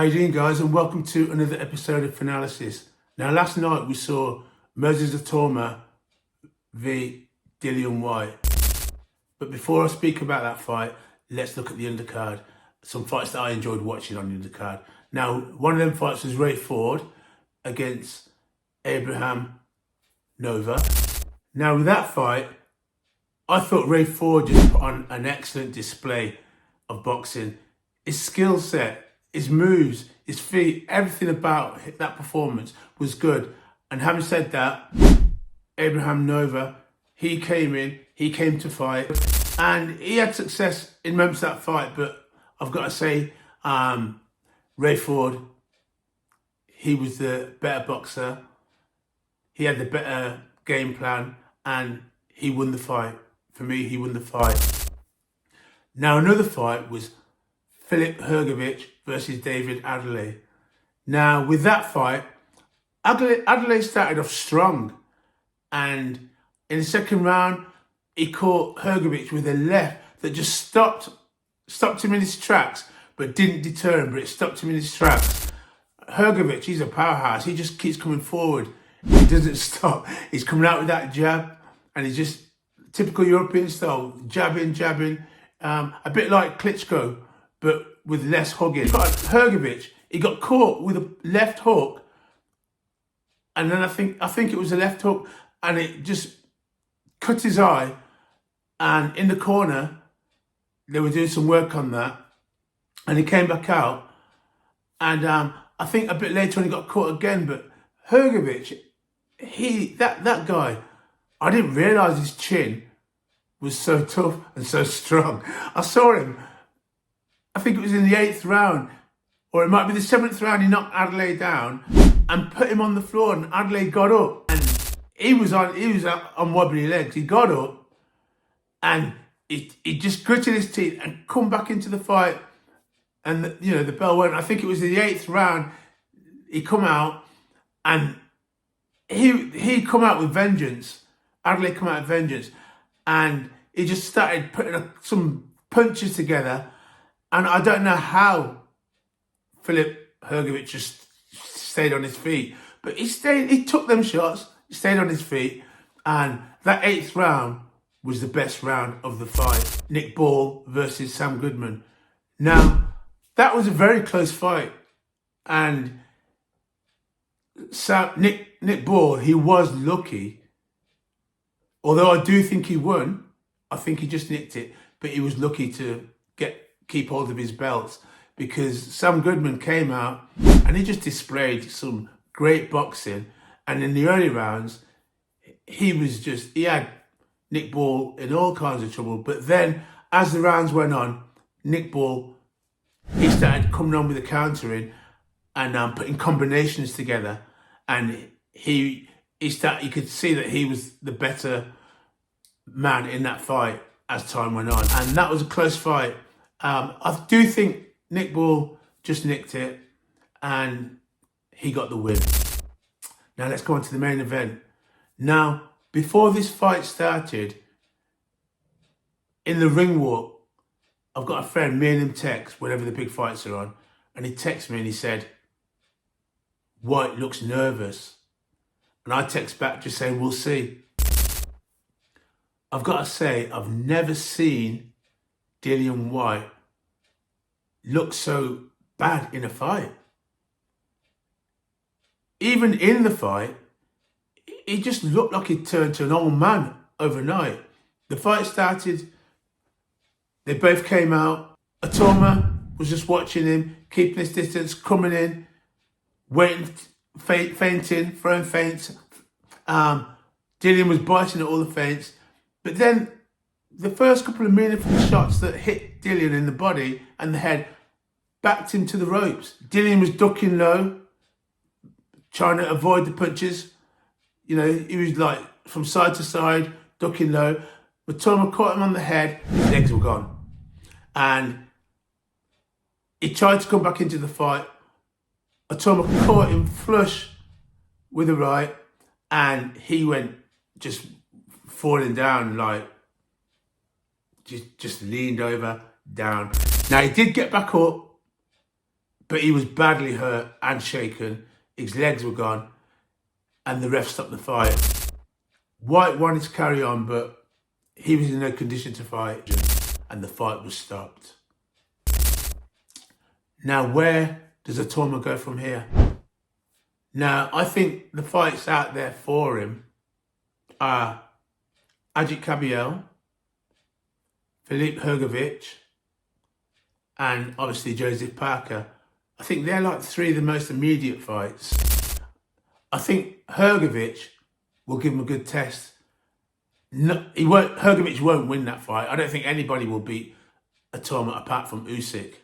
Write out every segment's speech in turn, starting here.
How you doing, guys, and welcome to another episode of Finalysis. Now, last night we saw Itauma v Dillian Whyte. But before I speak about that fight, let's look at the undercard. Some fights that I enjoyed watching on the undercard. Now, one of them fights was Ray Ford against Abraham Nova. Now, with that fight, I thought Ray Ford just put on an excellent display of boxing. His skill set, his moves, his feet, everything about that performance was good. And having said that, Abraham Nova, he came to fight, and he had success in moments of that fight. But I've got to say, Ray Ford, he was the better boxer. He had the better game plan, and he won the fight. For me, he won the fight. Now, another fight was Filip Hrgović versus David Adelaide. Now, with that fight, Adelaide started off strong, and in the second round, he caught Hrgović with a left that just stopped him in his tracks, but didn't deter him, but it stopped him in his tracks. Hrgović, he's a powerhouse. He just keeps coming forward. He doesn't stop. He's coming out with that jab, and he's just typical European style, jabbing, a bit like Klitschko, but with less hugging. Hrgović, he got caught with a left hook, and then I think it was a left hook, and it just cut his eye. And in the corner, they were doing some work on that, and he came back out. And I think a bit later on he got caught again. But Hrgović, that guy, I didn't realise his chin was so tough and so strong. I saw him, I think it was in the 8th round, or it might be the 7th round, he knocked Adelaide down and put him on the floor, and Adelaide got up, and he was on wobbly legs. He got up, and he just gritted his teeth and come back into the fight, and the bell went. I think it was the 8th round. He come out, and he come out with vengeance. Adelaide come out with vengeance, and he just started putting some punches together. And I don't know how Filip Hrgović just stayed on his feet, but he took them shots, he stayed on his feet, and that 8th round was the best round of the fight. Nick Ball versus Sam Goodman. Now, that was a very close fight, and Nick Ball, he was lucky. Although I do think he won, I think he just nicked it, but he was lucky to keep hold of his belts, because Sam Goodman came out and he just displayed some great boxing. And in the early rounds, he had Nick Ball in all kinds of trouble. But then as the rounds went on, Nick Ball, he started coming on with the countering and putting combinations together. And you could see that he was the better man in that fight as time went on. And that was a close fight. I do think Nick Ball just nicked it, and he got the win. Now let's go on to the main event. Now, before this fight started, in the ring walk, I've got a friend, me and him text whenever the big fights are on, and he texted me and he said, "Whyte looks nervous." And I text back just saying, "We'll see." I've got to say, I've never seen Dillian Whyte look so bad in a fight. Even in the fight, he just looked like he turned to an old man overnight. The fight started, they both came out. Itauma was just watching him, keeping his distance, coming in, waiting, feinting, throwing feints. Dillian was biting at all the feints. But then the first couple of meaningful shots that hit Dillian in the body and the head backed him to the ropes. Dillian was ducking low, trying to avoid the punches. He was like from side to side, ducking low. But Itauma caught him on the head, his legs were gone. And he tried to come back into the fight. Itauma caught him flush with the right, and he went just falling down, like just leaned over, down. Now he did get back up, but he was badly hurt and shaken. His legs were gone, and the ref stopped the fight. Whyte wanted to carry on, but he was in no condition to fight, and the fight was stopped. Now, where does Itauma go from here? Now, I think the fights out there for him are Ajit Kabiel, Filip Hrgović, and obviously Joseph Parker. I think they're like three of the most immediate fights. I think Hrgović will give him a good test. No, Hrgović won't win that fight. I don't think anybody will beat Itauma apart from Usyk.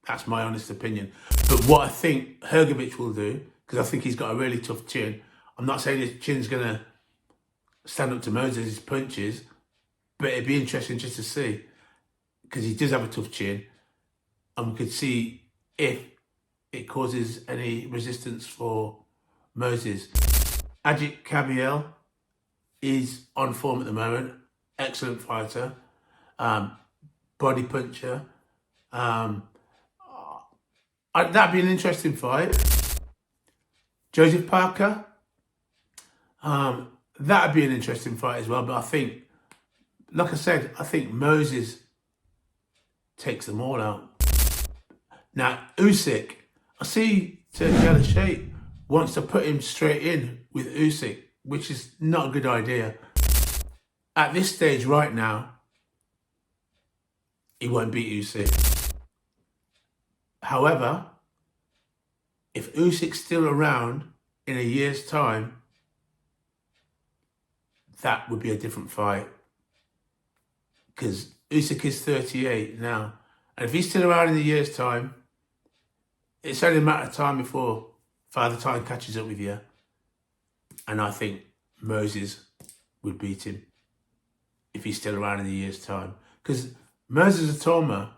That's my honest opinion. But what I think Hrgović will do, because I think he's got a really tough chin. I'm not saying his chin's going to stand up to Moses' punches, but it'd be interesting just to see, because he does have a tough chin, and we could see if it causes any resistance for Moses. Ajit Kabiel is on form at the moment. Excellent fighter, body puncher. That'd be an interesting fight. Joseph Parker, that'd be an interesting fight as well. But I think, like I said, I think Moses takes them all out. Now, Usyk, I see Turki Shape wants to put him straight in with Usyk, which is not a good idea. At this stage right now, he won't beat Usyk. However, if Usyk's still around in a year's time, that would be a different fight. Because Usyk is 38 now. And if he's still around in a year's time, it's only a matter of time before Father Time catches up with you. And I think Moses would beat him if he's still around in a year's time. Because Moses Itauma,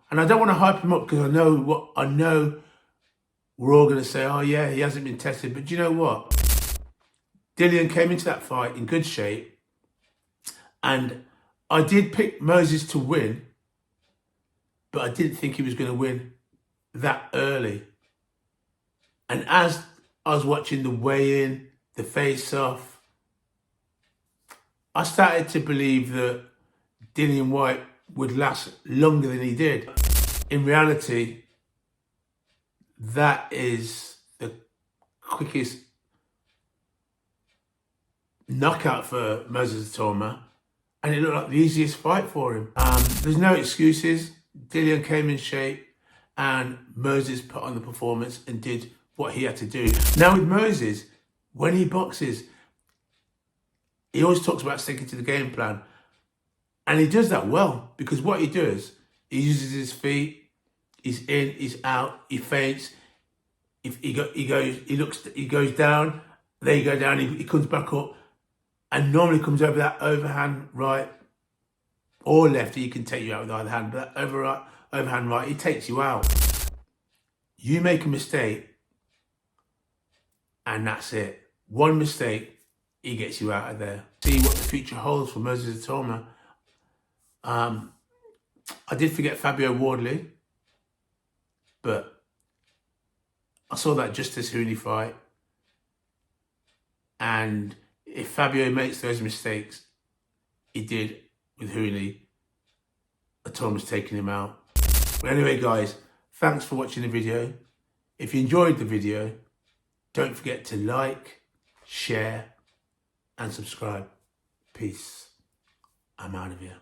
and I don't want to hype him up because I know we're all going to say, oh yeah, he hasn't been tested. But do you know what? Dillian came into that fight in good shape, and I did pick Moses to win, but I didn't think he was going to win that early. And as I was watching the weigh-in, the face-off, I started to believe that Dillian Whyte would last longer than he did. In reality, that is the quickest knockout for Moses Itauma, and it looked like the easiest fight for him. There's no excuses. Dillian came in shape, and Moses put on the performance and did what he had to do. Now with Moses, when he boxes, he always talks about sticking to the game plan. And he does that well, because what he does, he uses his feet, he's in, he's out, he feints, he goes down, there you go down, he comes back up, and normally comes over that overhand right or left. He can take you out with either hand, but that overhand right, he takes you out. You make a mistake, and that's it. One mistake, he gets you out of there. See what the future holds for Moses Itauma. I did forget Fabio Wardley, but I saw that Justice Hooney fight, and if Fabio makes those mistakes he did with Hooney, Itauma's taking him out. But anyway, guys, thanks for watching the video. If you enjoyed the video, don't forget to like, share, and subscribe. Peace. I'm out of here.